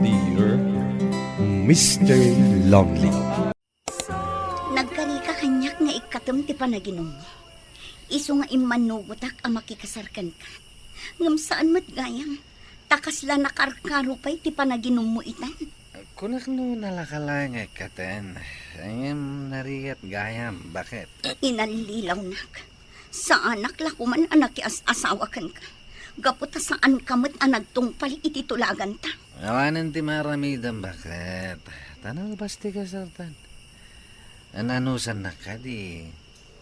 Dear Mr. Lovely. Nagkari ka kanyak nga ikatam ti panaginom mo. Iso nga imanugutak ang makikasarkan ka. Ngam saan mat gayam? Takasla nakarkaro pa'y ti panaginom mo itan. Kunak no nalakalang katen. Ayam nariyat gayam. Bakit? Inalilaw nak. Sa anak lakuman anak asawa kan ka. Gaputa saan kamot ang nagtungpal ititulagan ta. Awanan ti maramidam bakit? Tanang basti ka sartan. Ananusan na ka di.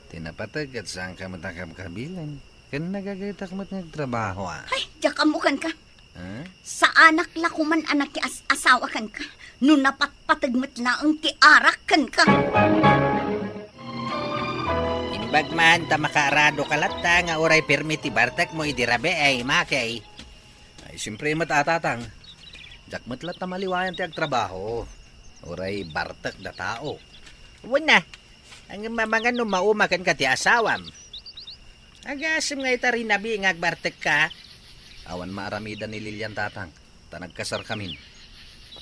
Tinapatag at saan ka matakam kabilan. Kan nagagaytak mo't nagtrabaho Ay, jakamukan ka. Ha? Sa anak lakuman anak asawa kan ka. No napatpatagmat laang ti arak kan ka. Bagman ta makaarado kalata nga oray permiti bartek mo idirabe ay makay. Ay, siyempre matatatang. Jakmat lat na maliwayan ti agtrabaho. Oray bartak da tao. Wala. Ang mga maumakan ka ti asawam. Agasim nga itari nabi nga agbartek ka. Awan maaramida ni Lilian tatang. Ta nagkasar kamin.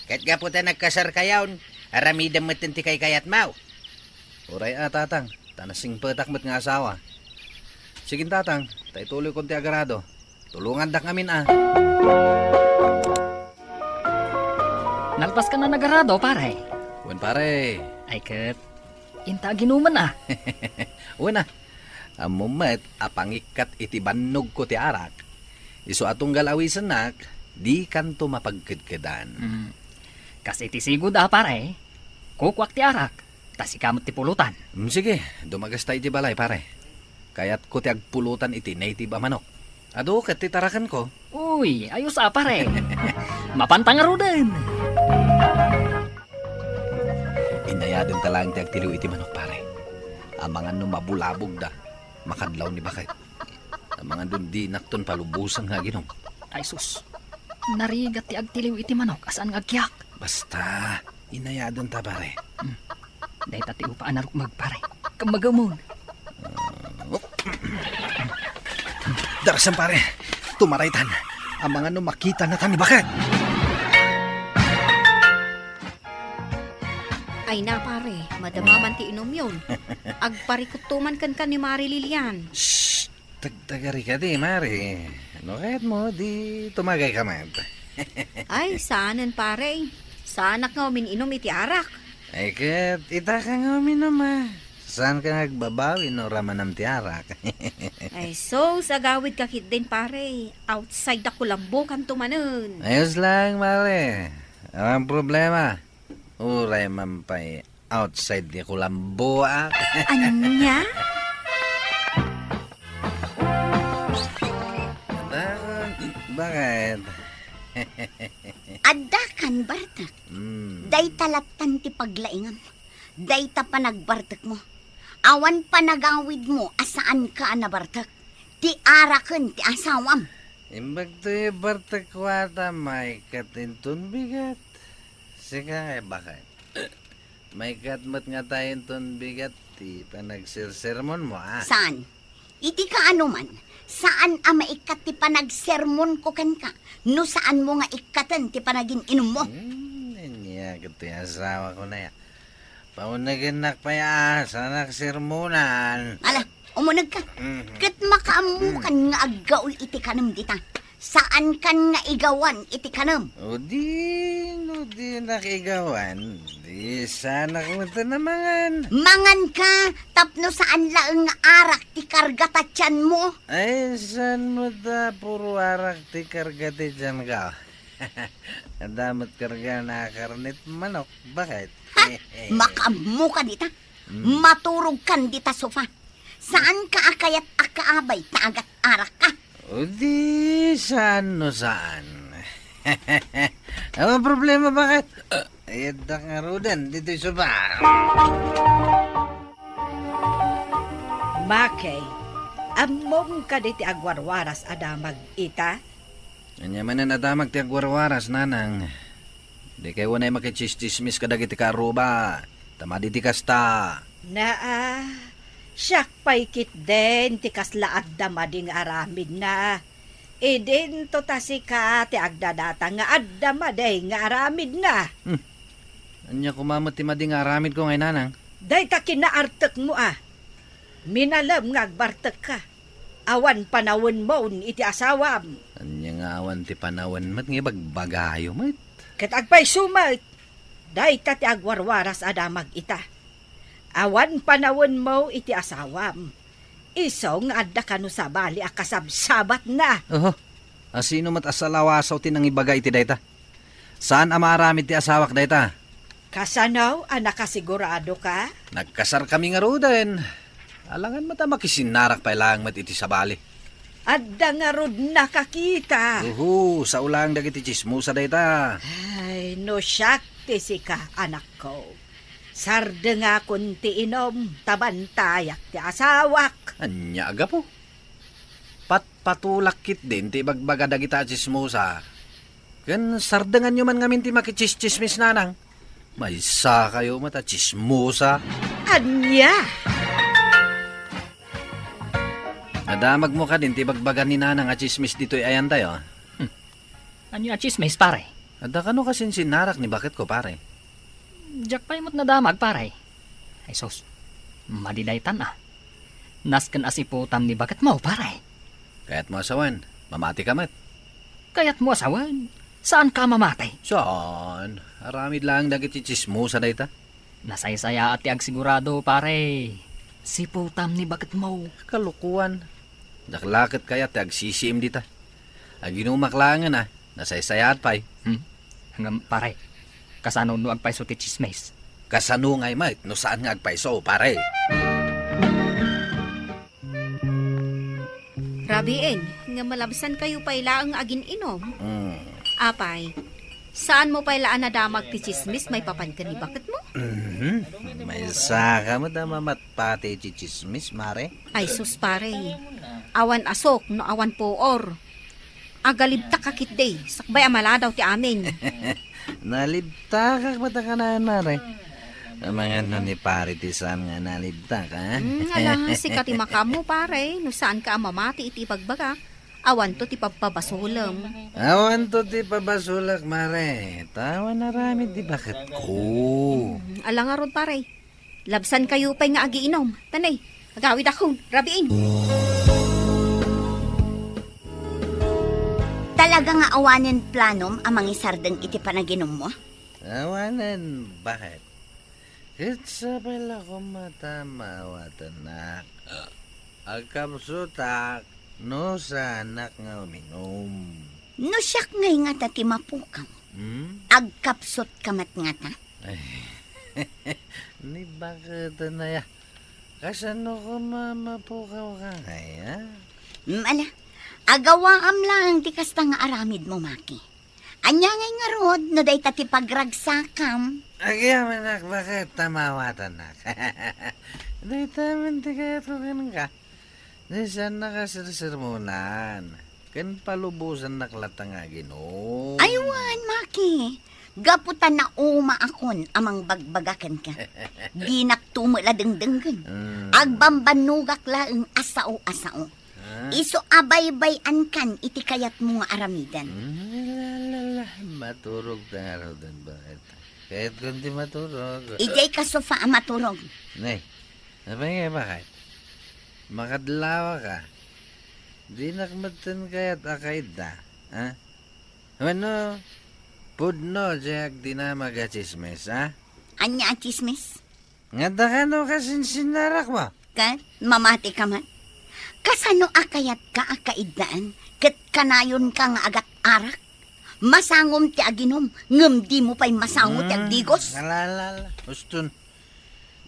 Kahit nga po ta nagkasar kayawn, aramidam mo ti kay kayat mau. Oray tatang. Tanasing patakmat nga asawa. Sige tatang, tayo tuloy konti agarado. Tulungan dak ngamin Nalpas ka na nagarado, pare. Wen pare. Ay, kat. Inta ginuman Wen amumet apangikat iti bannog ko ti arak. Iso atong galawisan nak, di kanto mapagkadkadan. Kasi ti sigod pare. Kukwak ti arak. Tas ikamot ti pulutan. Sige, dumagas tayo iti balay pare. Kaya't ko ti agpulutan iti native a manok. Ado kat ti tarakan ko. Uy, ayos pare. Mapantangaro din. Inayadin talang ti agtiliw iti manok pare. Amangan no mabulabog da. Makadlaw ni bakit. Amangan dun di nakton palubusan nga ginom. Ay sus. Narigat ti agtiliw iti manok asan nga agyak. Basta, inayadin ta pare. Dahil tati upaan na rukmag pare. Kamagamon. Darasan pare, tumaraytan. Ang mga no makita na tani bakit. Ay na pare, madamaman ti inom yun. Agparikutuman kan ni Mari Lilian. Shhh, tagtagari ka di, Mari. Ano kahit mo, di tumagay ka man. Ay, saanan pare. Saanak nga umininom iti arak. Ay kat, ita ka nga uminom Saan ka nagbabawi no ramanam tiarak? Ay so, sagawid kakit din pare. Outside ako lambo kan tumanon. Ayos lang, Mari. Ang problema, uray mampay outside di kulambo Anya? Bakit? Adakan bartak. Day talatan ti paglaingam. Day ta panagbartak mo. Awan panagawid mo asaan ka na bartak. Ti arakan ti asawam. Imbag to yung bartakwata, may katintun bigat. Sika nga, bakit? May katmat nga tayong tun bigat, ti panagsirsermon mo, Saan? Iti ka ano man. Saan ang maikat ti panagsermon ko kan ka? No saan mo nga ikatan ti panagin inom mo? Niya, kato yung asawa ko na ya. Paunaganak pa ya, sa nagsermonan. Ala, umunag ka. Kat makaamukan nga agaw iti kanam dita. Saan kan nga igawan iti kanam? O di nakigawan. Di sana kumata naman. Mangan ka, tapno saan laeng nga arak ti kargatatyan mo. Ay, saan mo ta puro arak ti kargati dyan ka? Damot karga na karnit manok. Bakit? Makaamu ka dita. Maturog kan dita sofa. Saan ka akayat akaabay tagat arak ka? O di saan no saan? Ang problema bakit? Ayad nga rodan dito sa bar. Makay, among ka di ti agwarwaras adamag ita? Anya man na nadamag ti agwarwaras, nanang. Di kayo wanay makichistismis kadag iti karuba. Tama di ti kasta. Siyak pa'y kit din, ti kaslaad dama ding aramid na. Idin to ta si ka ti agdadata nga adda maday nga aramid na. Anya kumamot ti mading aramid ko ngay nanang. Day ta kinaartek mo Minalam nga agbartek ka. Awan panawon mo iti asawam. Anya nga awan ti panawan mat nga bagbagayo mat. Ket agpay sumat. Day ta ti agwarwaras adamag ita. Awan panawon mo iti asawam. Iso nga adda kanu sa bali akasabsabat na. Oho, asino mat asalawasaw ti nang ibagay ti dayta? Saan amaramid ti asawak dayta? Kasanaw, nakasigurado ka? Nagkasar kami nga roden. Alangan mata makisinarak pa ilang mat iti sabali. Adda nga rod nakakita. Uhu, sa ulang dagiti chismusa dayta. Ay, no siyak ti sika, anak ko. Sarde nga kunti inom, tabantayak ti asawak. Anya aga po. Patulakit din ti bagbaga dagita chismusa. Ken sardengan nyo man ngamin ti makichismismis nanang. May sa kayo mata chismusa. Anya? Nadamag mo ka din ti bagbaga ni nanang a chismis dito'y ayan tayo. Ano yung chismis, pare? Ada kano kasin sinarak ni bakit ko pare? Jack pa imot na damag, pare. Ay sos, madidaytan Nasken asiputam ni bakit mo, pare. Kaya't mo asawan, mamati ka mat. Kaya't mo asawan. Saan ka mamatay? Saan? Aramid lang dagiti chismusa dayta. Nasaysaya at tiag sigurado, pare. Siputam ni bakit mo. Kalukuan. Daklakit kaya ti agsisiim dita. Aginumaklangan nasaysayaat pa'y. Hanggang, pare. Kasano no agpaiso ti chismes. Kasano ngay mait, no saan nga agpaiso, pare? Rabiin, nga malabsan kayo payla ang agin inom. Apay, saan mo paylaan na damag ti chismis may papan ka ni bakit mo? May saka mo damamat pati chichismis, mare. Ay sus pare, awan asok no awan poor. Agalibta kakit day, sakbay amala daw ti amin. Nalibta ka matakanan, mare. Ang mga ni pare tisan nga nalibta ka. Ala, sikat ti makamo pare, no saan ka mamati iti pagbaga. Awan to ti pagpabasulam. Awan to ti pabasulak, mare. Tawa na rami di bakit ko. Ala nga rod pare, labsan kayo pa'y nga agiinom. Tanay, agawid akong, rabiin. Talaga nga awanin planom amang isardeng iti panaginom mo? Awanan, bakit? Kitsa pala ko matamawatan na. Agkapsutak, no sa anak nga uminom. No siyak ngay nga tati mapukaw. Agkapsot kamat nga ta. Ni bakit na ya? Kasano ko mamapukaw ka kaya? Ala, agawaam lang ti kasta nga aramid mo, Maki. Anya ngay nga rod, no day tati pagragsakam. Agya manak, bakit tamawatan na? Di taman ti kaya tukin ka. Di saan nakasirsermonan. Kan palubusan naklatang aginom. Aywan, Maki. Gaputan na uma akon amang bagbagakan ka. Di naktumula dengdenggan. Agbambanugak laeng asao-asao. Iso abay-bayan kan iti kayat mo nga aramidan. Maturog na araw din bakit? Kahit kundi maturog. Ijay ka sofa maturog. Nay, sabi nga bakit? Makadlawa ka. Di nakmatan kaya't akaid na. Ha? Ano? Pudno, jayak di na magachismes, ha? Anya ang chismis? Nga da ka no kasinσinarak mo? Ka, mamati ka man. Kasano akayat ka akaidaan? Ket kanayon ka nga agat arak? Masangom ti aginom, ngem di mo pa'y masango ti agdigos. Alalala, ustun.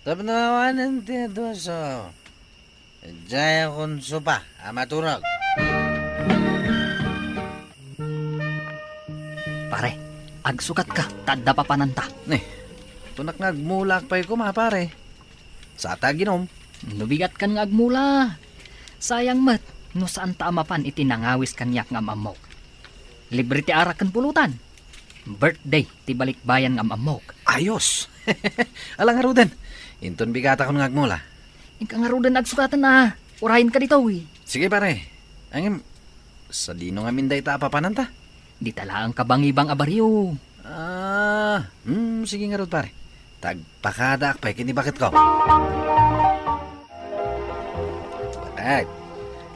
Tapnawanan ti adoso. Jaya kun supa, amaturog. Pare, agsukat ka, tadda pa pananta. Tunak nagmulak pa'y kuma, pare. Sa taginom. Nubigat kan nga agmula. Sayang mat, no saan ta amapan itinangawis kanyak nga mamok. Libre ti arak kan pulutan. Birthday, ti balikbayan nga mamok. Ayos! Alang nga Ruden, inton bigata ko ngagmula. Ika nga rin nagsukatan na. Urahin ka dito, Sige pare, angin, Sa dino nga minday ta papananta. Di tala ang kabangibang abaryo. Sige nga rod pare. Tagpakadak pa, kini bakit ko? Bakit?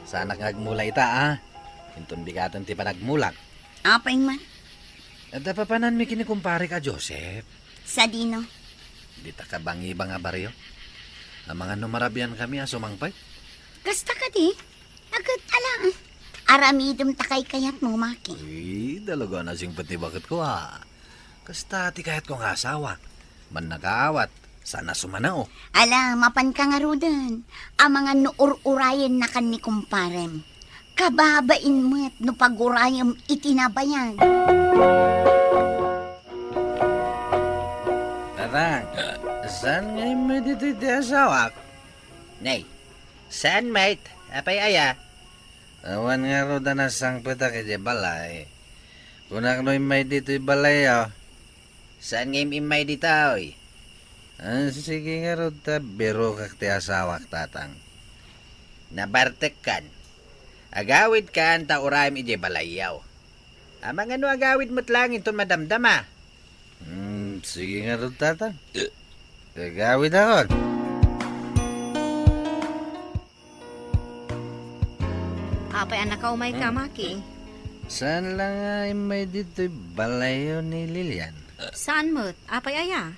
Sana ngagmula ita, Hintun bigatan ti panagmulak. Apay man. At papanan mi kini kumpare ka, Joseph. Sa dino. Di ta kabangibang abaryo. Ang mga numarabian kami sumangpay. Kasta ka di. Agad ala. Aramidom takay kayat mo, Maki. Uy, dalaga na sing pati bakit ko Kasta ti kahit kong asawa. Man nag-aawat, sana sumanao. Ala, mapan ka nga rudan. Ang mga nuur-urayan na kan ni kumparem. Kababain mo't no pag-urayam itinabayan. Tatang, saan ngayon may dito iti asawa? Nay, saan mate? Apay aya? Awan nga ro na sang pita kaya balay. Kunak no'y may dito balay Saan ngayon imay dito, oy? Sige nga ro biro kak ti asawa tatang. Nabartek kan. Agawid kan ta urayam ije balayaw. Amang ano agawid mo't lang ito madamdama. Sige nga ro tatang. Gagawid ako. Apay anak ka umay ka, Maki. Saan lang ay may dito'y balayo ni Lilian? Saan mo't? Apay aya?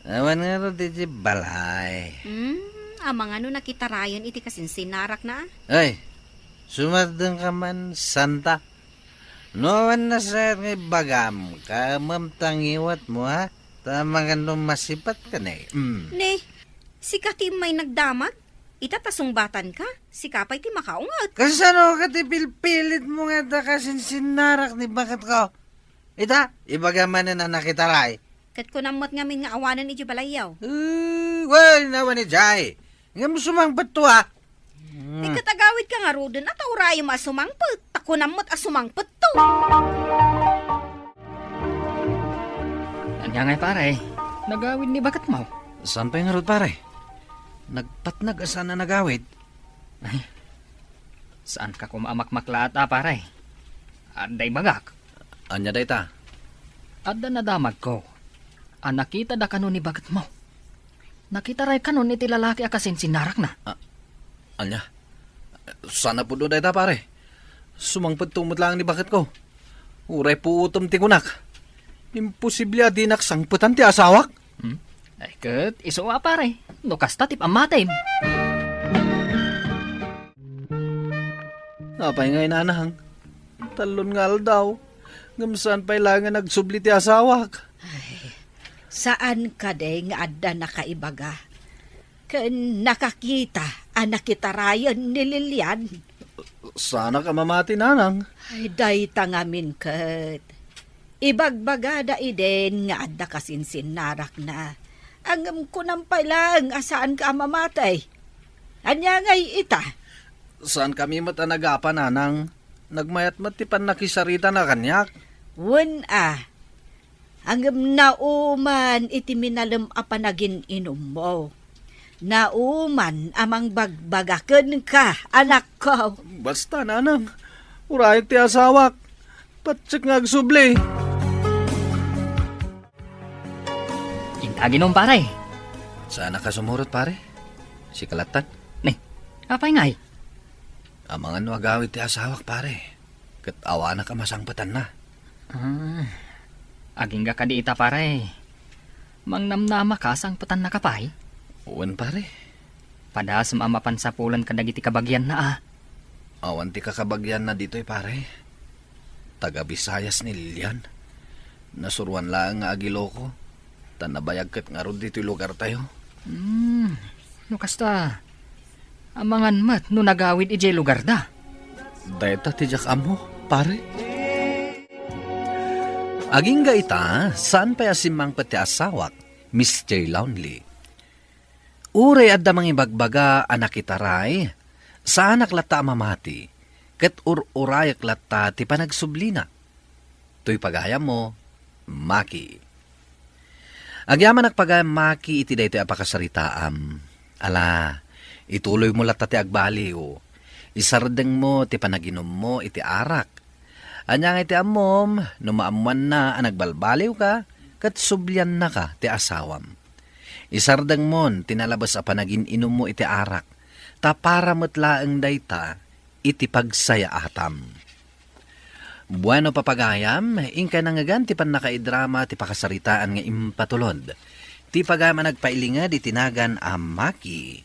Awan nga ro dito'y balay. Amang ano nakitarayon iti kasininarak na. Ay, sumadang ka man, Santa. Noan na sa ngay bagam ka, mamtangiwat mo Tama ka nung masipat ka na Ne, si Kati may nagdamag. Itatasong-batan ka. Si Kapay ti makaungat. Kasano ka ti pilpilit mo nga da kasininarak ni bakit ko? Ita, ibaga man na nakitaray. Kat ko namot ngamin nga awanan iti balayaw. Well, nawan ni Jai. Nga mo sumangpat to Ikatagawid ka nga rodon at aurayo masumangpet. Tako namot asumangpet to. Anya ngay pare, nagawid ni bakit mo? Saan pa yung rod pare? Nagpatnag asan na nagawid? Saan ka kumamakmakla pare? Aday bagak. Anya day ta? Adda na damag ko. Nakita da kanon ni bakit mo. Nakita ray kanon iti lalaki akasin sinarak na. Anya? Sana po doon day ta pare. Sumangpad tumot lang ni bakit ko. Uray po utom ti kunak. Imposible adinak sangputan ti asawak. Ay kat, isuwa pare. No kasta tip amatay. Napay nga inanahang. Talon nga daw. Ngamsaan pa'y langan nagsubli ti asawak. Saan ka de nga adda nakaibaga? Ken nakakita anakitarayan ni Lilian. Sana ka mamati nanang. Ay day tangamin ket. Ibagbaga da iden nga adda kasininarak na. Angam ko nang pailang asaan ka mamatay. Anya ngay ita. Saan kami matanagapa nanang? Nagmayat matipan nakisarita na kanyak. Wen Angam nauman iti minalem apanagin inom mo. Nauman amang bagbagaken ka, anak ko. Basta nanang. Uray ti asawak. Patsik nga agsubli. Intaginom pare. Sana ka sumurot pare. Si Kalatan. Kapay ngay. Ang mga nuagawid ti asawak pare. Kat awa na ka masangpatan na. Aging ka di ita pare. Mangnamnama ka sang patan na kapay. Uwan pare. Padas mamapan sa pulan ka dagiti kabagyan na Awan ti kakabagyan na dito'y pare. Taga Visayas ni Lilian. Nasuruan lang nga agilo ko. Tanabayag kat nga ron dito'y lugar tayo. No kasta. Amangan mat no nagawid ije lugar da. Dayta tijak amo, pare. Aging ga ita, saan pa yasimang pati asawak, Mr. Lonely? Uray adda mang ibagbaga anak itaray, sa anak lata mamati, ket urayak lata ti panagsublina. Tuy pagayam mo, Maki. Agyaman nagpagayam Maki iti daytoy apakasaritaam. Ala, ituloy mo lata ti agbali o. Isardeng mo ti panaginom mo iti arak. Anya nga iti amom, numaamuan na ang nagbalbaliw ka, kat sublyan na ka ti asawam. Isardeng mon, tinalabas a panagin inom mo iti arak, ta para matlaeng dayta, iti pagsaya atam. Bueno papagayam, ingka nangagan ti panakaidrama ti pakasaritaan nga impatulod. Ti pagama nagpailingad itinagan a Maki,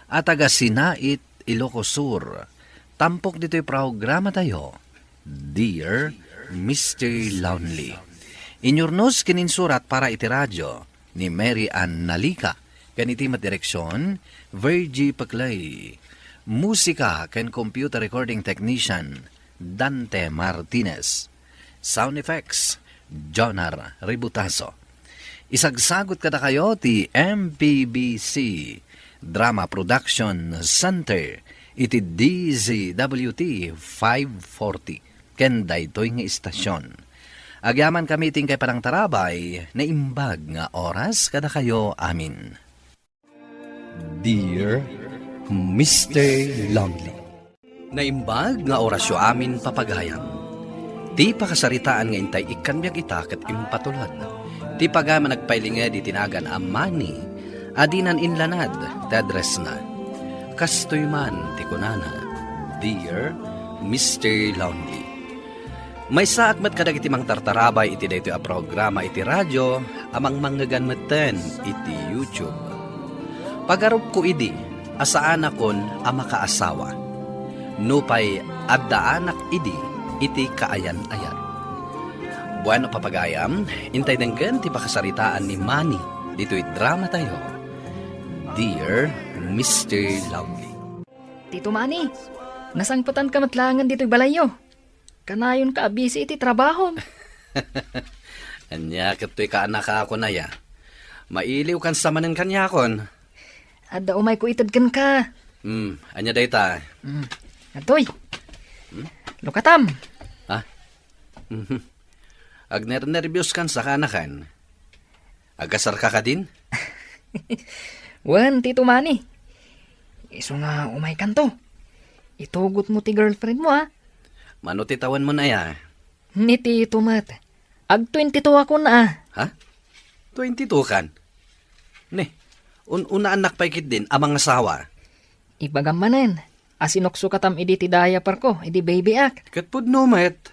at taga Sinait, Ilocos Sur. Tampok dito'y programa tayo, Dear Mr. Lonely. Inyurnos kininsurat para iti radyo ni Mary Ann Nalica. Ganiti matireksyon, Virgie Paclay. Musika ken computer recording technician, Dante Martinez. Sound effects, Jonar Ributaso. Isagsagot kada kayo ti MPBC Drama Production Center iti DZWT 540 ken daytoy nga istasyon. Agyaman kami ting kay parang tarabay na imbag nga oras kada kayo amin. Dear Mr. Lonely. Naimbag nga orasyo amin papagayam. Ti pakasaritaan nga intay ikanbyag ita ket impatulad. Ti pagama nagpailinged itinagan amani, adinan inlanad, ti address na. Kastoy man ti kunana, Dear Mr. Lonely. May saak mat kadag iti mang tartarabay iti daytoy a programa iti radyo, amang manggagan maten iti YouTube. Pagarup ko idi, asaan akon a makaasawa. Nupay addaanak idi, iti kaayan-ayan. Bueno papagayam, intay denggan ti pakasaritaan ni Manny, dito'y drama tayo. Dear Mr. Lovely. Tito Manny, nasangputan ka matlangan dito'y balayo. Kanayon ka abisi iti trabaho. Anya kato'y kaanak ako na ya. Mailiw kan sa manen kanya kon. Adda umay ko itadgan ka. Anya dayta. Atoy. Lukatam. Ha? Agner-nervyos kan sa kanakan. Agasar ka din? Wan, Tito Manny. Iso nga umay kanto. Itugot mo ti girlfriend mo ha. Manutitawan mo na ya. Ni Tito Mat. Ag 22 ako na Ha? 22 kan? Ne, una anak paikit din, amang asawa. Ibagamanan. Asinokso katam idi ti diaper ko, idi baby ak. Katpud no, met.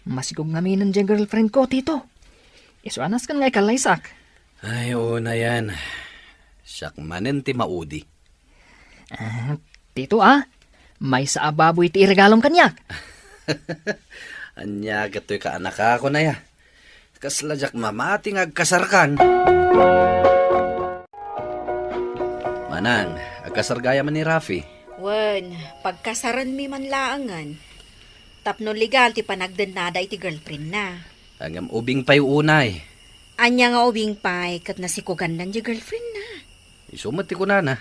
Masigog namin ng girlfriend ko, Tito. Iso anas kan ngay kalaysak. Ay, oo na yan. Siyak manen ti maudi. Tito may sa ababoy ti regalong kanyak. Anya, gato'y kaanak ako na ya. Kasladyak mamating agkasarkan. Manang, agkasargaya man ni Rafi. Wan, pagkasaran mi man laangan. Tapno legal ti panagdanada iti girlfriend na. Hanggang ubing pa'y unay. Anya nga ubing pay kat nasikugandan di girlfriend na. Isumati ko na na.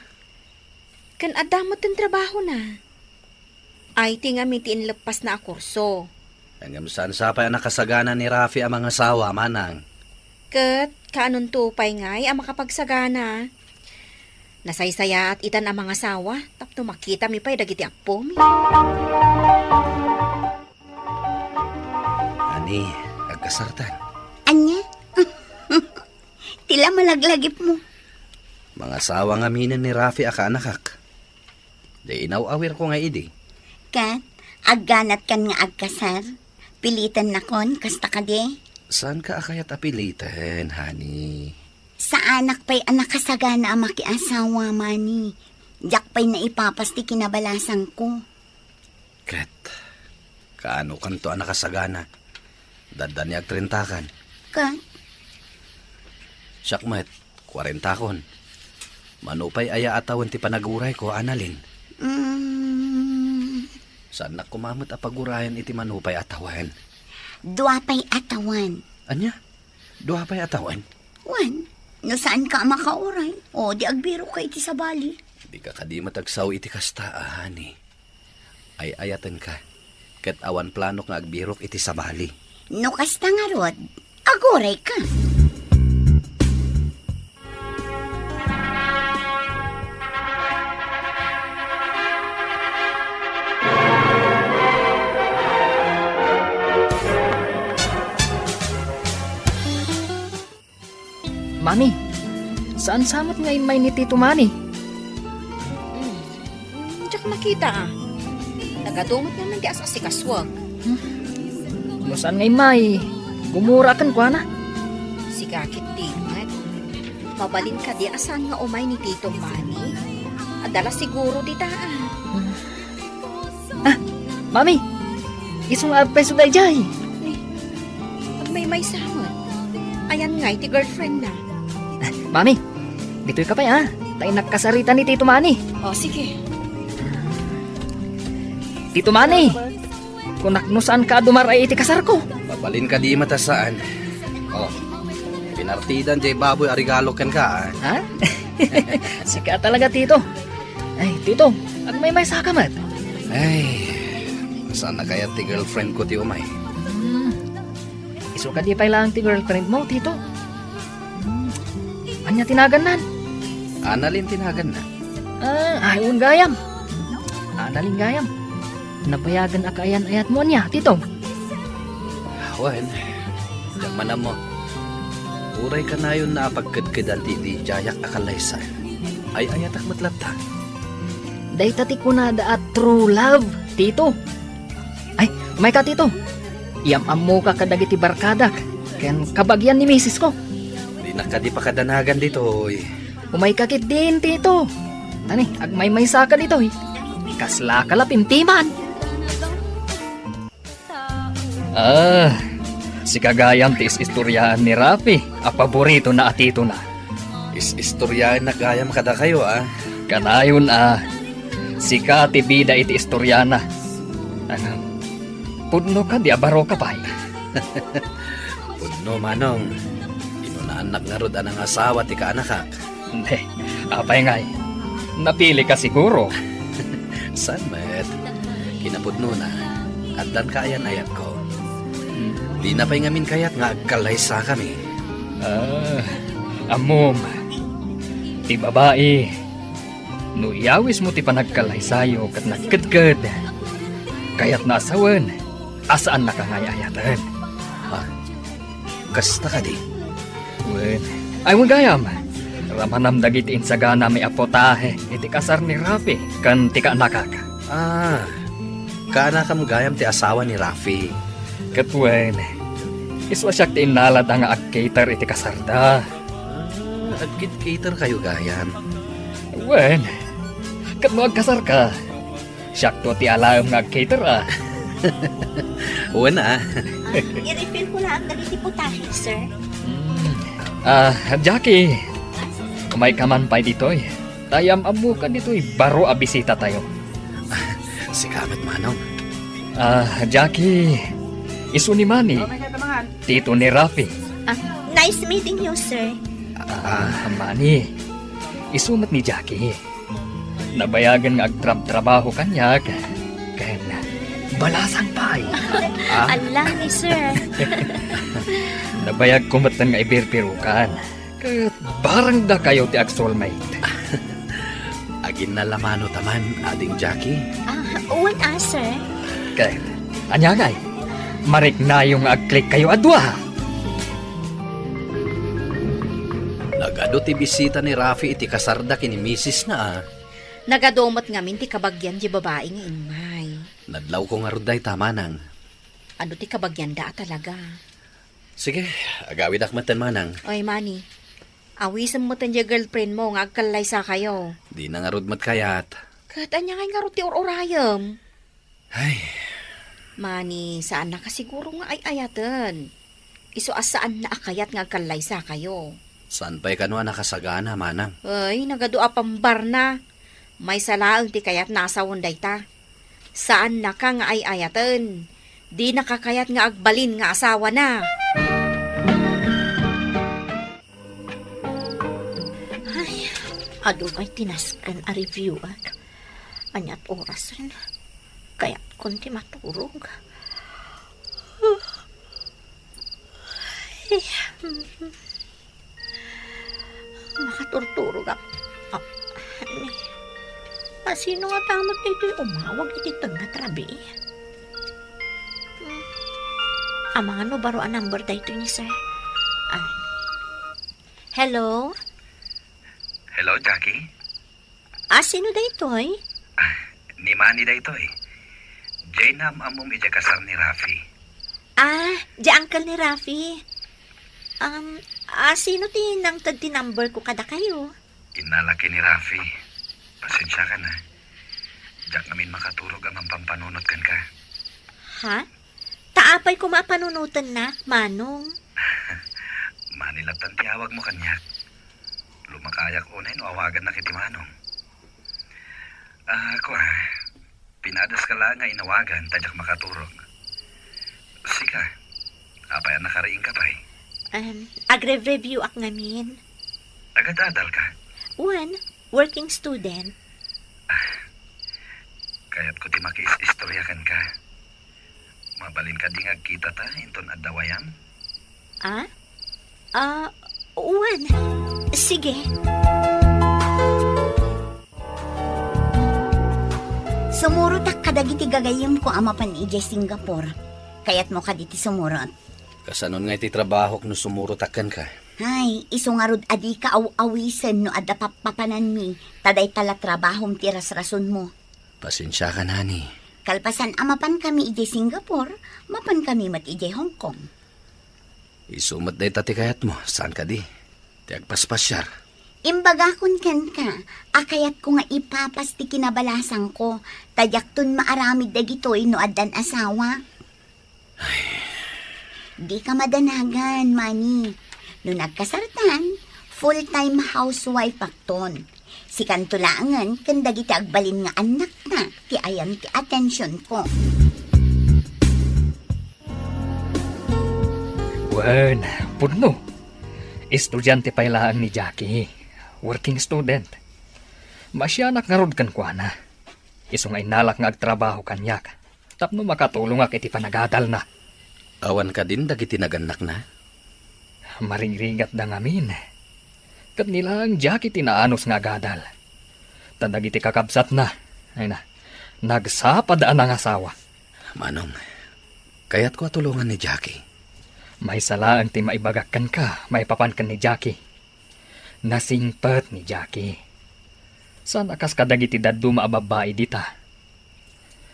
Kan adamot ang trabaho na. Ay ti nga mitiin lepas na akurso. Hanggang saan sapay ang nakasagana ni Rafi ang mga asawa, Manang. Kat kaanon tupay ngay ang makapagsagana. Nasaysaya at itan ang mga asawa. Tapno makita mi pa'y dagiti apo mi. Ani, agkasartan. Anya? Tila malaglagip mo. Mga asawa nga minan ni Rafi aka anakak. Di inaw-awir ko nga idi. Kat, agganat kan nga agkasar. Pilitan na kon, kasta ka de. Saan ka akayat apilitan, honey? Sa anak pa'y anak kasagana ang makiasawa, Manny. Diyak pa'y naipapasti kinabalasang ko. Kat, kaano kanto ang nakasagana? Dadan niya 30 kan. Kat, Syakmet, 40 kon. Manupay aya atawan ti panaguray ko, Analin. Saan na kumamot a pagurayan iti manupay atawan? dua pa'y atawan. Anya? Duha pa'y atawan? Wan, no saan ka makauray? O, di agbiro ka iti sa bali. Di ka kadi matagsaw iti kasta, honey. Ay ayatan ka. Kat awan planok nga agbirok iti sabali. No kasta nga rod, aguray ka. Mami, saan samot nga imay ni Tito Manny? Diyak nakita Nagadumot naman di asa si kaswag. No saan nga imay? Gumura kan kwa na. Si Gakit Tingmat. Mabalin ka di asan nga umay ni Tito Manny. Adala siguro di taan. Mami, isong apay suday jay. Pag may samot. Ayan nga, iti girlfriend na. Mami, dito'y ka pa ha. Tayo nagkasarita ni Tito Manny. O, sige. Tito Manny, kung naknusaan ka dumaray iti kasar ko. Pabalin ka di matasaan. Oh, pinartidan jay baboy arigalo kan ka. Ha? Sika talaga, Tito. Ay, Tito, may sakamat. Ay, saan na kaya ti girlfriend ko ti umay? Iso ka di pa lang ti girlfriend mo, Tito. Anya tinagan nan? Analin tinagan na. Ayun gayam. Analin gayam. Napayagan akayan ayat mo niya, Tito. Wan, man mo. Uray ka na yun na pagkadkadan ti di jayak akalaysa. Ay ayatak matlapta. Day tati ko na da at true love, Tito. Ay, umay ka, Tito. Iyam mo ka kadagiti barkada. Ken kabagyan ni misis ko. Di nakadi pa kadanagan dito, oy. Umay kakit din, Tito. Tani, agmay saka dito, eh. Kasla kalapimtiman. Si kagayam ti istoryaan ni Rafi. A paborito na atito na. Istoryahin na gayam kada kayo, ah. Kanayon si Kati bida iti istoryana. Pudno ka, di abaro ka pa. Pudno manong. Inunaanak nga rod anang asawa ti kaanak. Hindi, apay ngay. Napili ka siguro. San met? Kinapudno na. At dan kaayan ayat ko. Di na pa'y ngamin kayat nga agkalaysa kami. Amom. Ti babae. No iyawis mo ti panagkalaysayo kat nagkadkad. Kaya't nasawan. Asaan na kangayayatan? Kasta ka di? Wen, ay gayam. Ramanam dagiti insagana may apotahe. Iti kasar ni Rafi. Kan tika nakaka. Kaana kam gayam ti asawa ni Rafi. Katwen, iswa siya ti inalad ang ag-cater iti kasarda. Agkit-cater kayo gayam. Wen, kat mo agkasar ka. Siya to ti alam nga ag-cater Una. I-refill ko na ang dagiti putahe, sir. Jackie, kumay ka man pa dito'y. Tayam amu ka dito'y baro abisita tayo. Si Kamat Manong. Jackie, iso ni Manny. Tito ni Rafi. Nice meeting you, sir. Manny, isumat ni Jackie. Nabayagan nga agtrabaho kanya. Kaya balasang pay. Allah ni sir. Nabayag kumatan nga ibirpirukan. Kaya barang da kayo ti ag soulmate. Agin na lamano taman, ading Jackie. Uwan sir. Kaya, anyagay, marik na yung ag-click kayo adwa. Nagado ti bisita ni Rafi iti kasarda kini misis na. Nagadomot nga min ti kabagyan di babae nga inmay. Nadlaw ko nga ruday tamanang. Ano ti kabagyan da talaga. Sige, agawid akmatan manang. Oy, Manny. Awisan mo tan girlfriend mo nga agkalaysa kayo. Di na nga rudmat kayat. Katanya nga ruti or-orayam. Ay, Manny, saan na kasiguro nga ay ayatan? Iso asaan na akayat nga agkalaysa kayo? saan pa'y kano nakasagana manang? Ay, nagadua pambar na. May salaang ti kayat nasa wunday ta. Saan na ka nga ay ayatan? Di nakakayat nga agbalin nga asawa na. Ay, ado may tinaskan a review at anyat oras rin. Kaya konti maturog. Ay, makaturturog ako. Sino nga tamot ito'y umawag iti tagna trabi? Amang ano baro ang number dahito ni sir? Hello? Hello, Jackie. Sino da itoy? Ni Manny da ito eh. Jainam among ija kasar ni Rafi. Di uncle ni Rafi. Sino ti nang tagti number ko kada kayo? Inalaki ni Rafi. Pasensya ka na. Diyak namin makaturog ang pampanunot kan ka. Ha? Taapay ko mapanunutan na, Manong. Manilatan tiyawag mo kanyak. Lumakayak unay no awagan na kiti Manong. Ako pinadas ka lang nga inawagan tadyak makaturog. Sika, apay nakariing ka pa'y. Agre-review ak ngamin. Agad-adal ka. One, working student. Kaya't ko ti makis-istoryakan ka. Mabalin ka di ngagkita ta, inton adawayam. One. Sige. Sumuro tak kadagiti gagayem ko ama pan ije Singapore. Kayat mo kaditi sumurot. Kasanon nga iti trabaho no sumurutakan ka. Ay, iso nga rod adi ka awisen no adda papanan mi. Taday tala trabahom tiras rason mo. Pasensya ka, nani. Kalpasan amapan kami ije Singapore, mapan kami mat ije Hong Kong. Isumat day tati kayat mo. Saan ka di? Ti agpaspasyar. Imbagakon ken ka, akayat ko nga ipapas ti kinabalasan ko, tadyak tun maaramid dagitoy no addan asawa. Di ka madanagan, Manny. No nagkasartan, full-time housewife akton. Si kantulangan, kan dagiti agbalin nga anak na, ti ayan ti attention ko. Wen, pudno. Estudyante pa ilaan ni Jackie. Working student. Masyanak nga rod kan kwa na. Iso nga inalak nga agtrabaho kanyak. Tapno makatulong ak iti panagadal na. Awan ka din dagiti naganak na. Maringringat da ngamin. Kat nila ang Jackie tinaanos nga gadal. Tandag iti kakabsat na. Ay na, nagsapad ang asawa. Manong, kaya't ko tulungan ni Jackie. May salaan ti maibagakan ka, may papankan ni Jackie. Nasingpat ni Jackie. Saan akas kadagiti daddu maababae dita?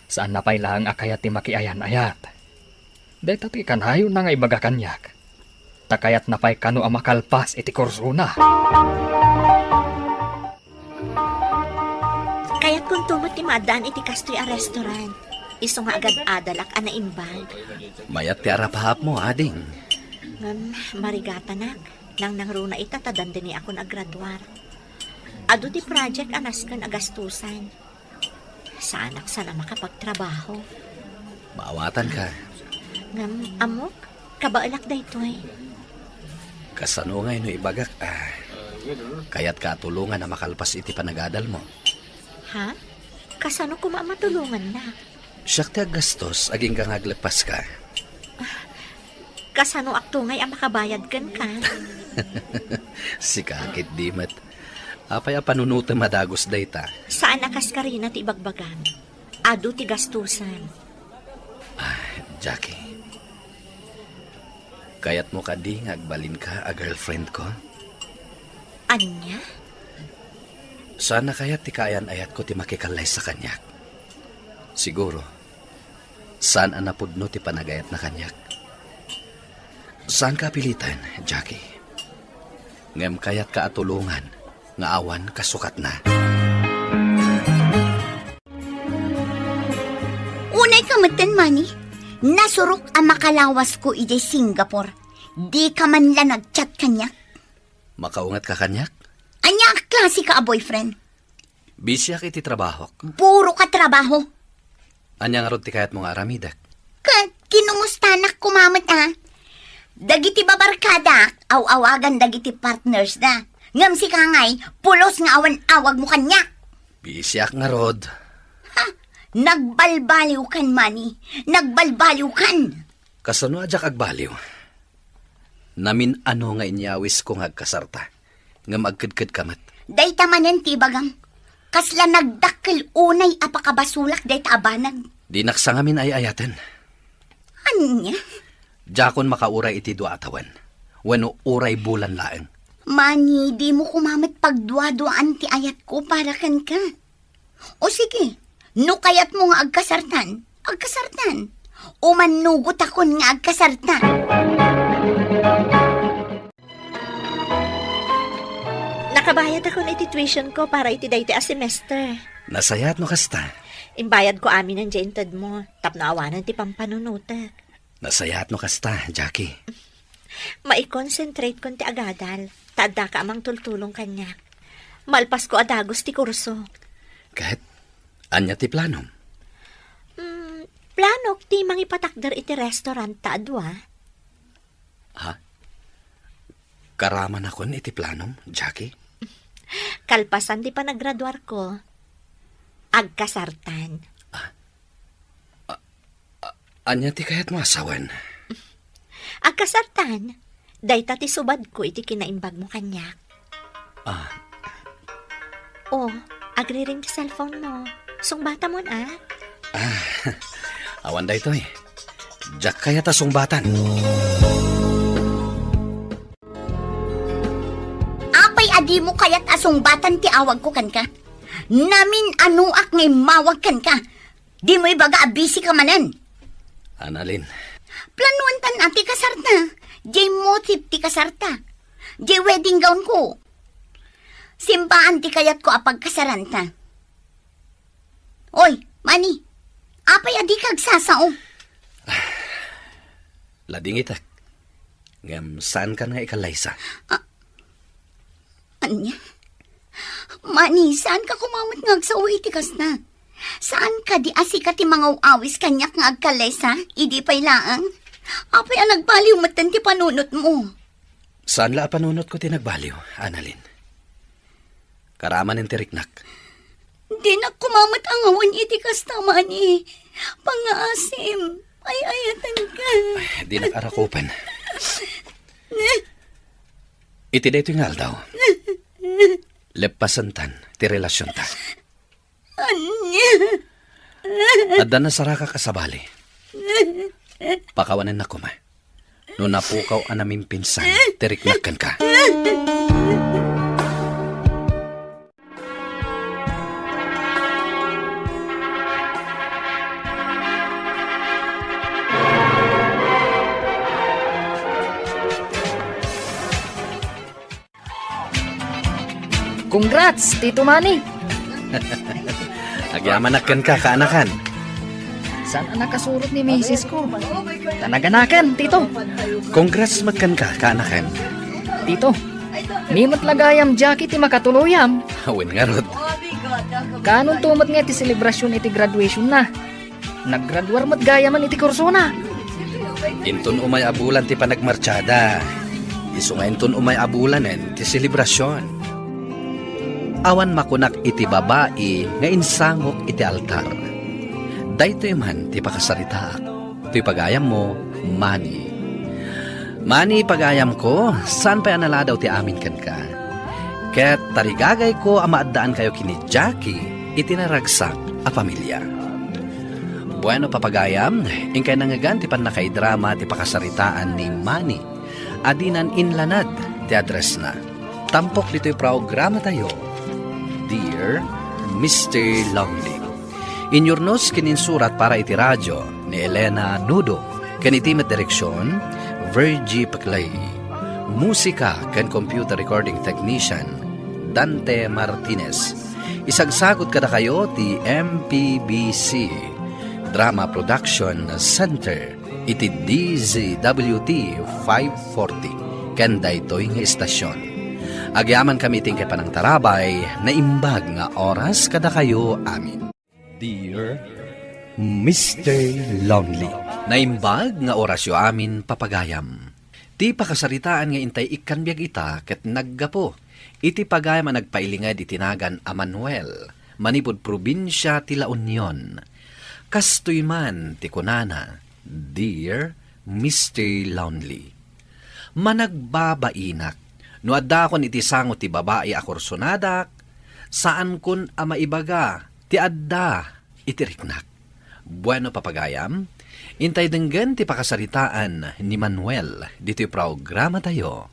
Saan napay lang akayat ti makiayan-ayat? Deta ti kanayon na nga ibagakan yak. Takayat napay kano amakalpas iti kursuna. Kaya't kung tumot ti maadaan iti kastoy a restaurant. Iso nga agad adalak ana imbag. Mayat ti arapahap mo, ading. Marigatanak. Nang nangruna ita tadan din ako naggraduar. Ado ti project anas kan agastusan. Sa anak sana makapagtrabaho. Maawatan ka. Amok, kabaalak da ito eh. Kasano nga no ibagak. Kaya't katulungan na makalpas iti panagadal mo. Ha? Kasano ko mamatulungan na? Siyak ti agastos, aging kang aglepas ka. Kasano aktungay ang makabayad kan ka? Si kakit dimat. Apay panunuta madagos dayta. Saan nakas ka rin at ibagbagan? Ado ti gastusan. Jackie. Kayat mo ka di ngagbalin ka a girlfriend ko? Anya? Sana kaya't ti kayan-ayat ko ti makikalay sa kanyak. Siguro, saan anapudno ti panagayat na kanyak? Saan ka pilitan, Jackie? Ngem kaya't kaatulungan, nga awan kasukat na. Unay kamatan, Manny. Nasurok ang makalawas ko ije Singapore. Di ka man lang nag-chat kanyak. Makaungat ka kanyak? Anya ang klase ka a boyfriend? Bisyak iti trabaho. Puro ka trabaho. Anya nga rod ti kayat mong aramidak. Kinumustanak kumamat Dagiti babarkada, aw-awagan dagiti partners na. Ngam si kangay, pulos nga awan-awag mo kanyak. Bisyak nga rod. Nagbalbaliw kan, Manny. Nagbalbaliw kan. Kasano adyak agbaliw? Namin ano nga inyawis kong agkasarta. Nga magkadkad kamat. Dayta manen tibagang. Kasla nagdakkel unay apakabasulak dayta abanag. Di naksangamin ay ayatan. Anya? Jakon makauray iti dua atawan. Wano uray bulan laeng. Mani, di mo kumamat pagduwa-duaan ti ayat ko para kan ka. O sige, no kayat mo nga agkasartan. O manugot akon nga agkasartan. Nakabayad ako na iti tuition ko para iti day a semester. Nasayat no kasta. Imbayad ko amin ang jentad mo. Tapnaawanan ti pampanunutak. Nasayat no kasta, Jackie. Mai-concentrate kon ti agadal. Taadda ka amang tultulong kanya. Malpas ko adagos ti kurso. Kahit, anya ti planom. Planok ti mangipatakder iti restaurant taadwa. Ha? Karaman akon iti planom, Jackie? Kalpasan di pa naggraduar ko. Agkasartan. Anya ti kayat mo asawan? Agkasartan. Dayta ti subad ko iti kinaimbag mo kanya. Oh, agriring ti cellphone mo. Sungbata mo na. Awan da ito eh. Jack kaya ta sungbatan. Apay adi mo kayat asungbatan ti awag ko kan ka. Namin anuak ngay mawag kan ka. Di mo ibaga abisi ka manan. Annalyn, Planuan tan ati kasarta. Jay motif ti kasarta. Jay wedding gown ko. Simpaan ti kayat ko apag kasaranta. Oy, Mani. Apay adi kag sasao. lading itak. Ngam saan ka nga ikalaysa? Anya? Mani, saan ka kumamot nga agsaw itikas na? Saan ka di asika ti mga awis kanyak nga agkalaysa? Idi pa'y laang? Apay ang nagbaliw matan ti panunot mo. Saan la panunot ko tinagbaliw, Annalyn? Karaman ng tiriknak. Di na kumamot ang awan itikas na, Mani. Pangaasim. Ay ayatan ka. Di nakarakupan. Iti da ito yung aldaw. Lepasantan, ti relasyon ta. Anya? Adda na saraka kasabali. Pakawanan na kuma. No napukaw anaming pinsan, tiriknakan ka. Congrats, Tito Manny! Agyamanakan ka, kaanakan. Saan ang nakasurot ni misis ko? Tanaganakan, Tito! Congrats matkan ka, kaanakan. Tito, nimot lagayam Jackie ti makatuluyam. Hawin nga rod. Kanon tumot nga iti selebrasyon iti graduation na. Naggraduar mat gayaman iti kurso na. Intun umay abulan ti panagmartsada. Iso nga intun umay abulanen ti selebrasyon. Awan makunak iti babae nga insangok iti altar. Daytoy man ti pakasarita. Ti pagayam mo, Mani. Mani, pagayam ko, saan pa anala daw ti amin kan ka? Ket tarigagay ko amaadaan kayo kini Jackie itinaragsak a pamilya. Bueno, papagayam, ingkay nangagan ti panakaidrama ti pakasaritaan ni Mani. Adinan inlanad ti address na. Tampok dito'y programa tayo. Dear Mr. Longley, inyornos kininsurat para iti radyo ni Elena Nudo, kanitimat direksyon, Virgie Paclay. Musika kan computer recording technician, Dante Martinez. Isagsagot kada kayo ti MPBC, Drama Production Center, iti DZWT 540, kanda ito'y nga istasyon. Agyaman kami tingkay pa ng tarabay na imbag nga oras kada kayo amin. Dear Mr. Lonely, na imbag nga orasyo amin papagayam. Ti pakasaritaan nga intay ikanbiag ita ket naggapo. Iti pagayam ang nagpailingad itinagan a Manuel, manipod probinsya ti La Union. Kastoy man ti kunana, Dear Mr. Lonely, managbabainak. No adda kon iti sangot ti babae a kursonadak, saan kun a maibaga ti adda iti riknak. Bueno papagayam, intay denggen ti pakasaritaan ni Manuel dito'y programa tayo.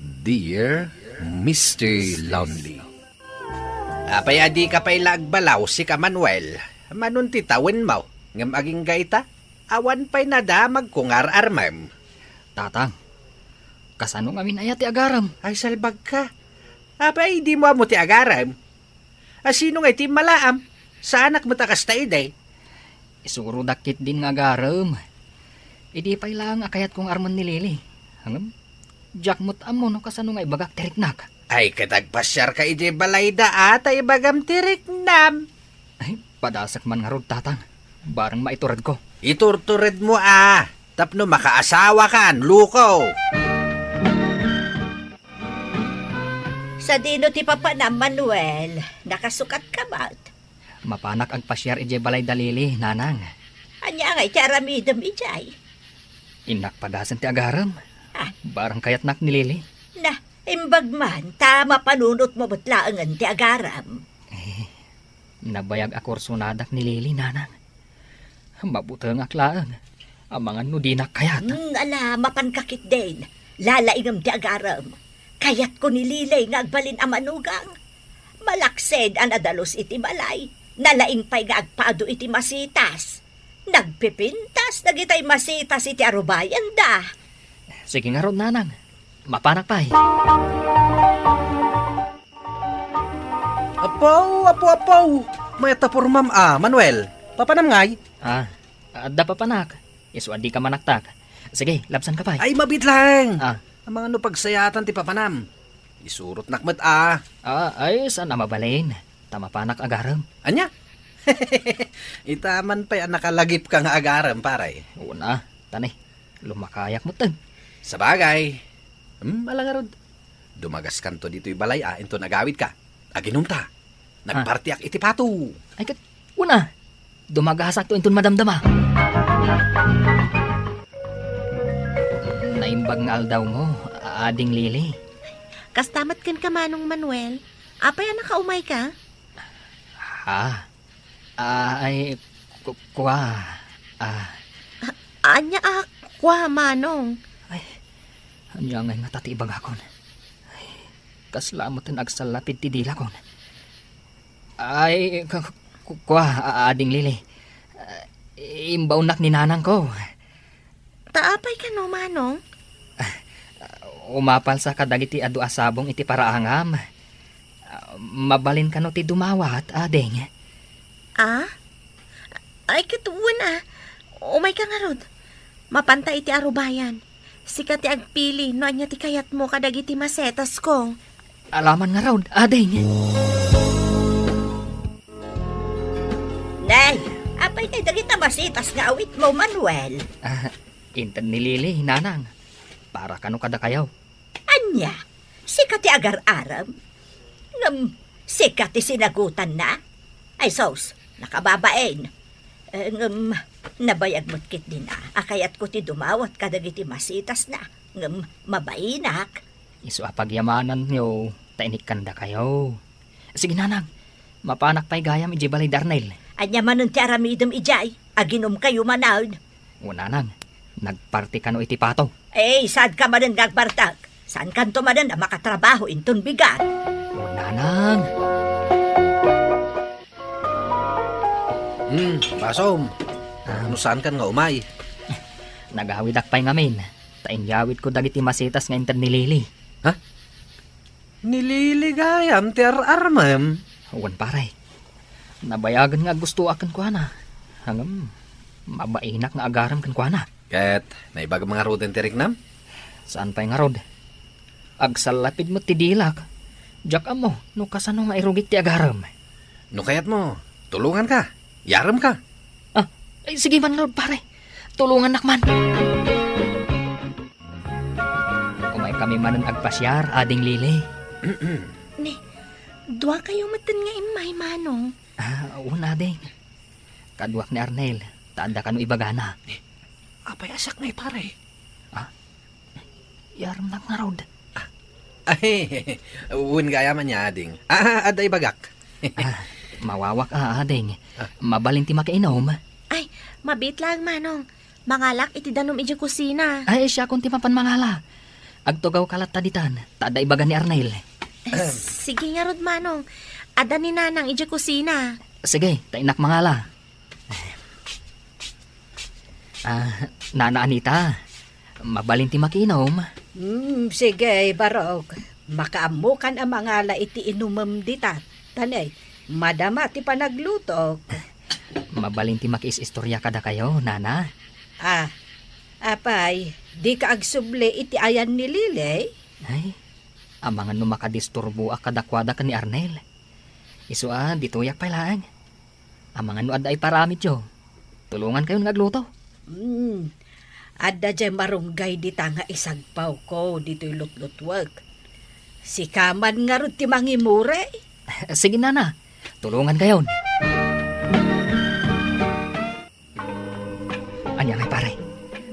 Dear Mr. Lonely. Apay adi ka pa'y lagbalaw si ka Manuel. Manunti tawin mo. Ngam aging gaita. Awan pa'y nadamag kung armem. Tatang, kasano ngamin ayat ti agaram? Ay salbag ka. Apay di mo amo ti agaram. Sino nga ti malaam? Sa anak mo takas ta iday. Isuro dakit din nga agaram. Idi pa'y lang akayat kong arman ni Lili. Hangam, Jack mo't amo no kasano nga ibagak teriknak. Ay katagpasyar ka ije balayda ata ibagam tirik nam. Ay, padasak man nga rod, tatang. Barang maiturad ko. Iturtured mo Tapno makaasawa kan, luko. Sa dino ti papa na Manuel, nakasukat ka ba't? Mapanak ang pasyar ije balay dalili, nanang. Anya nga itaramidam ijay. Inak padasan ti agaram. Ah. Barang kayat nak ni Lili. Na, imbag man, tama panunot mo batlaangan ti agaram. Nabayag akursunadak ni Lili, nanang. Mabutang aklaang. Ang mga nudinak kayat. Ala, mapankakit din. Lalaingam ti agaram. Kayat ko nililay nga agbalin ang manugang. Malaksed ang adalos iti balay. Nalaing pa'y nga agpaado iti masitas. Nagpipintas, nagitay masitas iti arubayan da. Sige nga rod, nanang. Mapanak pa'y. Apaw! May tapor ma'am Manuel. Papanam ngay? Da pa panak. Iswa di ka manaktak. Sige, labsan ka pa'y. Ay, mabit lang. Ah. Ang mga pagsayatan ti papanam. Isurot nakmat Ay, saan na mabalin? Tama panak agaram. Anya? Itaman pa'y nakalagip ka nga agaram, paray. Una, tani. Lumakayak mo tan. Sa bagay. Alangarod. Dumagas kanto dito'y balay into nagawid ka. Aginom ta. Nagpartiak iti pato. Ay, una. Dumagasak to inton madamdama. Naimbag nga aldaw mo, ading Lili. Kastamat kan ka manong Manuel. Apay ang nakaumay ka? Ay, kuha. Anya akwa manong. Anya nga nga tatibag akon. Kaslamat ang agsalapid ti dila kon. Ay, kuha, ading Lili. Imbaunak ni nanang ko. Taapay ka no manong? Umapal sa kadagiti adu asabong iti paraangam. Mabalin ka no ti dumawat, ading. Ay katuwan Umay ka nga rod. Mapantay iti arubayan. Sika ti agpili no anya ti kayat mo kadagiti masetas ko. Alaman nga rod, ading. Nay, apay kay dagita masitas nga awit mo Manuel. Intan ni Lili, nanang. Para kano kada kayaw. Anya, sika ti agar-aram. Ngam, sika ti sinagutan na. Ay sos, nakababain. Ngam, nabayag mo't kit din akayat ko ti dumawat kadagiti masitas na. Ngam, mabainak. Isu apagyamanan niyo, tainik kanda kayo. Sige nanang, mapanak pa'y gayam iji balay darnel. Anya manon ti aramidom ijay, aginom kayo manawd. Una nang, nagparti ka no iti pato. Saan ka manon gagbartag? Saan kanto manon na makatrabaho inton bigat? Una nang. Pasom. Ano saan kan nga umay? Nagawidak pa'y ngamin. Tainyawit ko dagiti masitas nga intan ni Lili. Nililigayam ti armem. Uwan paray. Nabayagan nga gusto akan ko na. Hangam, mabainak nga agaram kan ko na. Ket, naibag mga ruden ti riknam? Saan pa'y nga rod? Agsalapid mo ti dilak. Diyak amo, no kasano nga irugik ti agaram. No kayat mo, tulungan ka. Yaram ka. Ay, sige man rod pare. Tulungan nakman. Umay kami manan agpasyar, ading Lili. Dua kayo matan nga imay manong. Una ding. Kaduak ni Arnel, taanda ka no ibagana. Apay asak na pare. Yaram nak nga rod. Ay, uwin gaya man niya ading. Aday bagak. Mawawak ading. Mabalin ti makainom. Ay, mabit lang manong. Mangalak iti danom iti kusina. Ay, siya kung ti mapan mangala. Agtugaw kalat taditan, tada ibaga ni Arnel. Sige nga rod manong. Ada ni nanang ija kusina. Sige, tainak mangala. Nana Anita, mabalin ti makinom. Sige, Barog. Makaamukan ang mga la iti inumam dita. Tanay, madama ti panaglutok. Mabalin ti makiis-istorya kada kayo, Nana. Apay, di ka agsuble iti ayan ni Lili? Ay, ang mga numakadisturbo a kadakwada ka ni Arnel. Isua, dituyak pailaan. Ang mga nuad ay paramit yo. Tulungan kayo ngagluto. Adda dyan marunggay dita nga isagpaw ko dito'y lutlutwag. Si Kaman nga ron ti mangimure. Sige, Nana. Tulungan kayo. Anyangay pare.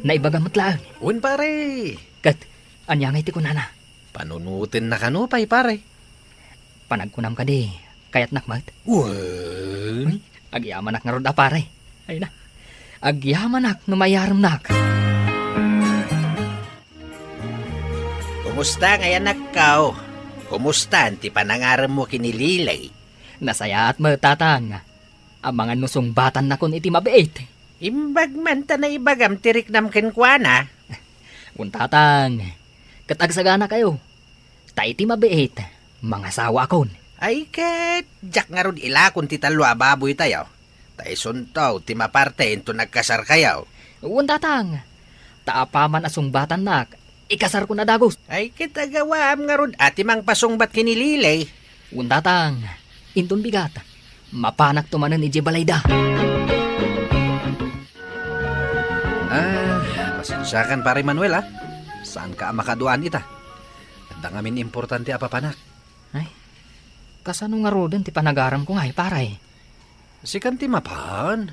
Naibagamot lang. Un pare. Kat, anyangay ti ko, Nana. Panunutin na kanupay pare. Panagkunam ka di. Kayat nakmat. Wen. Agyamanak nga rod pare. Ay na. Agyamanak numayaram nak. Kumusta ngayon nakaw? Kumusta ti panangaram mo kinililay? Nasaya at matatang. Ang mga nusong batan na kun iti mabiit. Imbag man ta na ibagam tirik nam kenkwana. Untatang. Katagsagana kayo. Ta iti mabiit. Mga sawa akon. Ay ket, jak nga ron ila kung ti talo ababoy tayo. Taison taw, ti maparte into nagkasar kayaw. Untatang. Taapaman asong batan nak. Ikasar ko na dagos. Ay ket agawaam nga ron ati mang pasong bat kinililay. Untatang. Intun bigat. Mapanak tumanan ije balayda. Pasensyakan pare Manuel ha. Saan ka makaduan ita? At ngamin importante apapanak. Ay, kasano nga rodan ti panagaram ko nga paray. Si kanti mapan.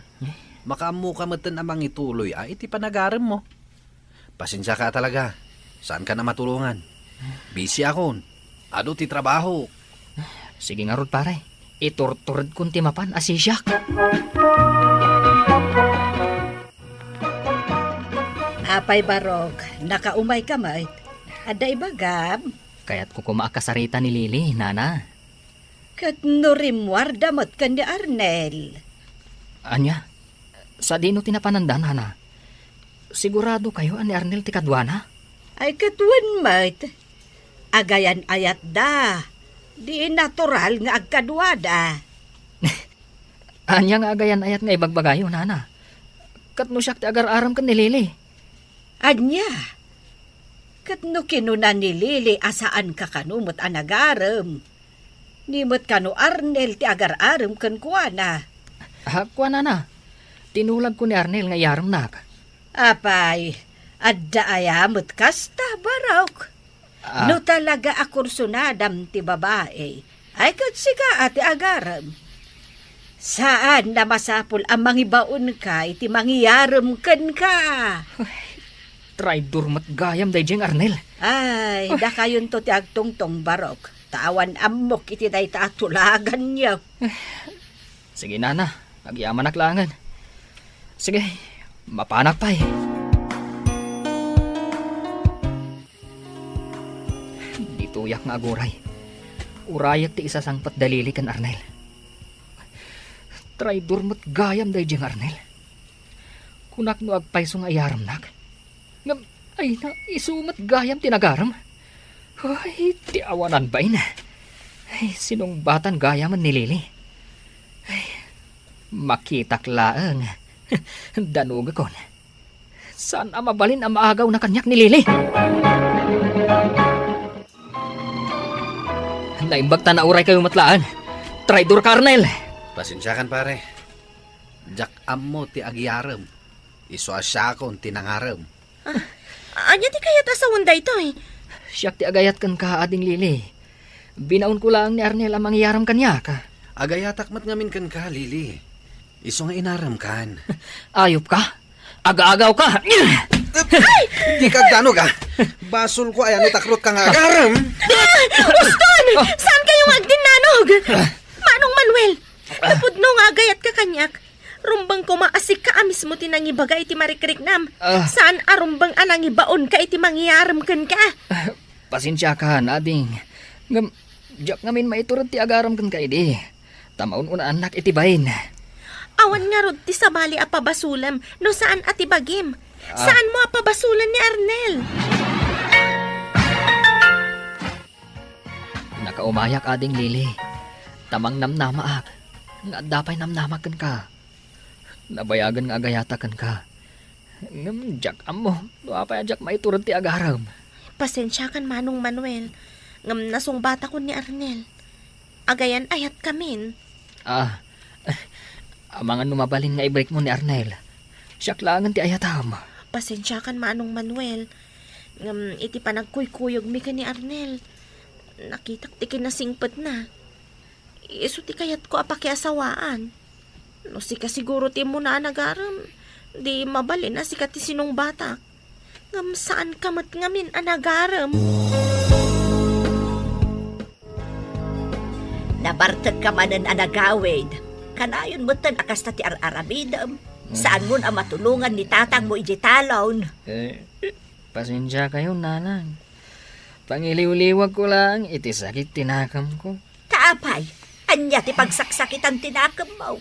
Makamu ka matan amang ituloy iti panagaram mo. Pasensya ka talaga. Saan ka na matulungan? Busy akon. Ano ti trabaho? Sige nga rod paray. Iturturad kun ti mapan asisyak. Apay, Barog, nakaumay ka mait. Adda ibagam. Kaya't ko kumaakasarita ni Lili, Nana. Kat nurimwar damot kan ni Arnel. Anya, sa dino tinapananda, Nana. Sigurado kayo ani Arnel ti kadwana? Ay katwan mait. Agayan ayat da. Di natural nga agkadwada. Anya nga agayan ayat nga ibagbagayo, Nana. Kat no siyak ti agar-aram kan ni Lili. Anya, kat no kinunan ni Lili asaan ka kanumot anagaram. Nimot kanu Arnel ti agar-aram kan kuana. Hakwa, Nana. Tinulag ko ni Arnel nga yaram nak. Apay, adda ayamot kasta, Barok. No talaga akursunadam ti babae, ay kat sika ati agaram. Saan na masapul ang mangibaon ka, iti mangiyaram kan ka. Traidor mat gayam day jeng Arnel. Ay, da kayon to ti agtungtong Barok. Tawan amok iti day taatulagan niya. Sige, Nana. Agyaman aklangan. Sige, mapanak pa eh. Dituyak nga aguray. Urayak ti isa sangpat dalili kan Arnel. Traidor mat gayam day jeng Arnel. Kunak no agpayso nga ayaram nak. Ngam, ay na, isumat gayam tinagaram. Ay, ti awanan ba ina? Ay, sinong batan gayaman ni Lili? Ay, makitak laang. Danuga kon. Saan ang mabalin ang maagaw na kanyak ni Lili? Naimbag na uray kayo matlaan. Traidor ka, Arnel. Pasensyakan pare. Jak ammo ti agyaram. Iso asyakon tinangaram. Anya ti kayat asawan da ito eh. Siyak ti agayat kan ka ading Lili. Binaon ko lang ni Arnel ang mangyaram kanya ka. Agayatak mat ngamin kan ka, Lili. Iso nga inaram kan. Ayop ka? Aga-agaw ka? Di kagdano ka. Basol ko ayan takrot ka nga agaram. Uston! Saan kayong agdinanog? Manong Manuel, napudno nga agayat ka kanyak. Rumbang ko maasik ka mismo tinangibaga iti marikriknam. Ah. Saan arumbang anangibaon ka iti mangyaram kan ka? Pasensya ka, nading. Ngam, jak ngamin maiturod ti agaram kan ka idi. Tamaon una anak iti bayin. Awan nga rod ti sabali apabasulam no saan atibagim. Saan mo apabasulan ni Arnel? Nakaumayak ading Lili. Tamang namnamaak. Nga dapay namnamakan ka. Nabayagan nga agayatakan ka. Ngam, jak amo. Duapay jak maiturod ti agaram. Pasensya kan Manong Manuel. Ngam nasungbata ko ni Arnel. Agayan ayat kamin. Amangan numabalin nga i-break mo ni Arnel. Siyak langan ti ayatam. Pasensya kan Manong Manuel. Ngam iti panagkuykuyog mi ka ni Arnel. Nakitak ti kinasingpet na. Iso ti kayat ko apakiasawaan. No sika siguro ti mo na nagaram. Di mabalin na sika ti sinong batak. Ngam saan kamat ngamin anagaram? Nabartag ka manan anagawid. Kanayon mo tan akas na ti ar-arabidam. Saan mo na matulungan ni tatang mo iji talon? Pasensya kayo, nanang. Pangiliw-liwag ko lang, iti sakit tinakam ko. Taapay, anya ti pagsaksakitan tinakam mo.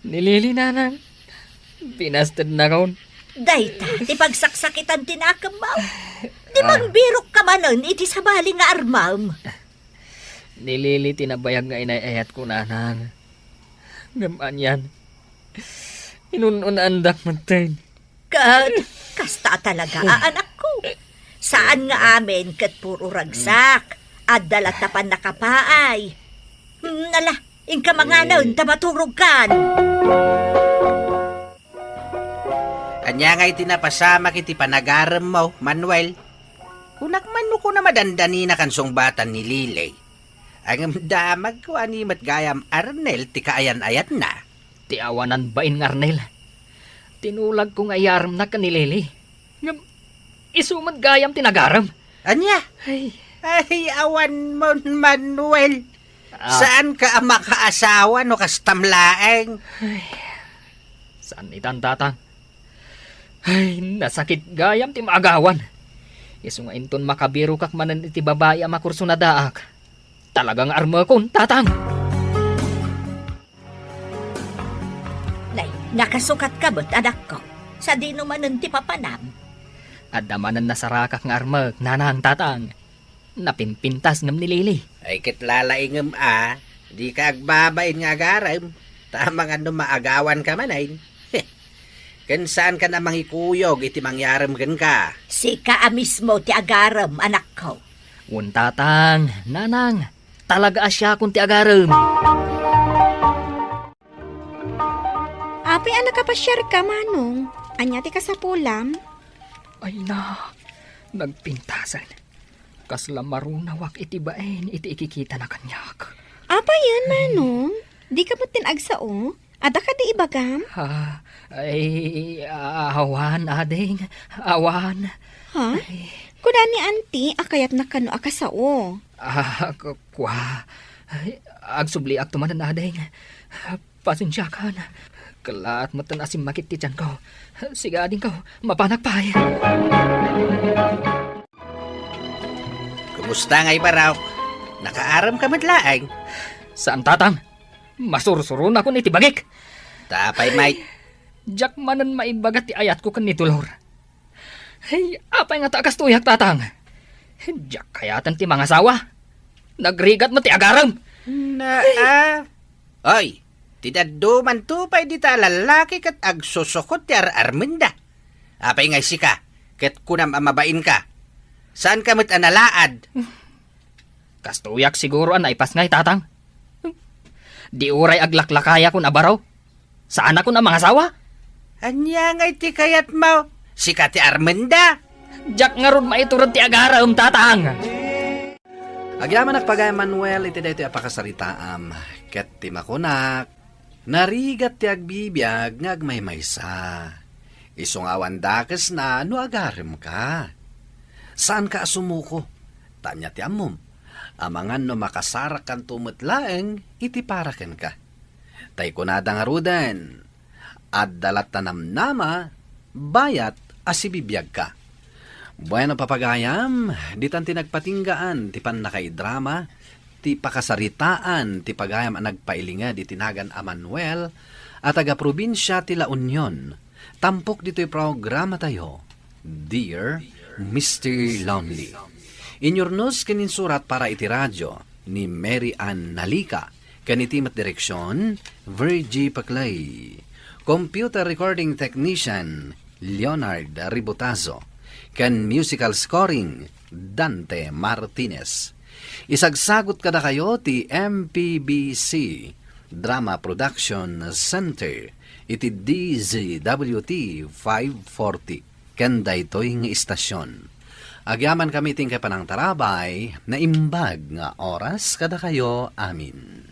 Nilili, nanang. Pinastad na kaon. Dayta, ti pagsaksakitan tinakam mo. Di bang birok ka manon iti sabali nga armam. Nilili, tinabayag nga inayayat ko, nanang. Gaman yan. Inununandak matay. Kasta talaga, anak ko. Saan nga amin kat puro ragsak, at dalatapan nakapaay. Nala, inka mga naon, tamaturog kan. Anya nga iti napasama kiti panagaram mo, Manuel. Kunak man ko na madandani na kansong batan ni Lilay. Ang damag ko animat gayam Arnel ti kaayan ayat na. Ti awanan bain nga Arnel. Tinulag ko nga yaram na kanilili. Ngam, isumad gayam tinagaram. Anya? Ay, Ay, awan mo, Manuel. Saan ka ang makaasawa no kastamlaeng? saan itan tatang? Ay, nasakit gayam ti maagawan. Isu nga inton makabiro kak manan iti babae ang makurso na daak. Talagang arma kon, tatang. Nay, nakasukat ka ba't anak ko? Sa di naman ti papanam. Adamanan na sarakak nga arma, nanang tatang. Napimpintas ngam ni Lili. Ay, kitlalaingam di ka agbabain nga agaram. Tamang ano maagawan ka man ay. Kan saan ka na mangikuyog iti mangyaram kan ka? Sika mismo ti agaram, anak ko. Un tatang, nanang. Talaga asya kung ti agaram. Api anak ka pa share ka, Manong. Anya ti kasapulam? Ay na, nagpintasan. Kasla marunawak iti baen iti ikikita na kanyak. Apa yan, Manong? Di ka mo tinagsao? Ada ka di ibagam? Ay, awan, ading. Awan. Ha? Kuda ni auntie, akayat na kano akasao. Kwa. Agsubli ak tumanan, ading. Pasensya ka na. Kalaat matan asim makit ti tiyan ko. Siga ading ko, mapanak pa. Kumusta ngay baraw? Nakaaram ka madlaang? Saan tatang? Masursurun ako ni tibagik. Tapay, Mike. Jak manan maibagat ti ayat ko kan ni Tulor. Hey, apay nga takas tuyak tatang. Jak kayatan ti mga sawa. Nagrigat mo ti agaram. Oy, tidadduman tupay di ta lalaki kat agsusukot ti ararmenda. Apay ngay sika, kat kunam amabain ka. Saan ka mo't analaad? Kastuyak siguro an naipas ngay tatang. Di uray aglaklakaya kun abaraw. Saan ako na mga sawa? Anya ngay ti kayat mo? Sika ti armenda. Jak nga ron maiturod ti agaram tatang. Agyaman nakpagay Manuel iti daytoy apakasaritaam. Ket ti makunak. Narigat ti agbibiyag nga agmaymaysa. Isungawan dakes na no agarem ka. Saan ka asumuko? Tanya ti amom. Amangan no makasarak kan tumetlaeng iti paraken ka. Tay kunada nga rudan. At dalat tanam nama, bayat asibibiyag ka. Bueno papagayam, di tan tinagpatinggaan, ti pan nakaidrama, ti pakasaritaan, ti pagayam ang nagpailinga di tinagan a Manuel, at taga-probinsya ti La Union. Tampok dito'y programa tayo, Dear Mr. Lonely. Inyornos kaninsurat para iti radyo ni Mary Ann Nalika, kanitimat direksyon, Virgie Paclay. Computer recording technician, Leonard Ributazo. Kan musical scoring, Dante Martinez. Isagsagot kada kayo ti MPBC Drama Production Center iti DZWT 540 kanda ito'y nga istasyon. Agyaman kami ting kapanang tarabay na imbag nga oras kada kayo amin.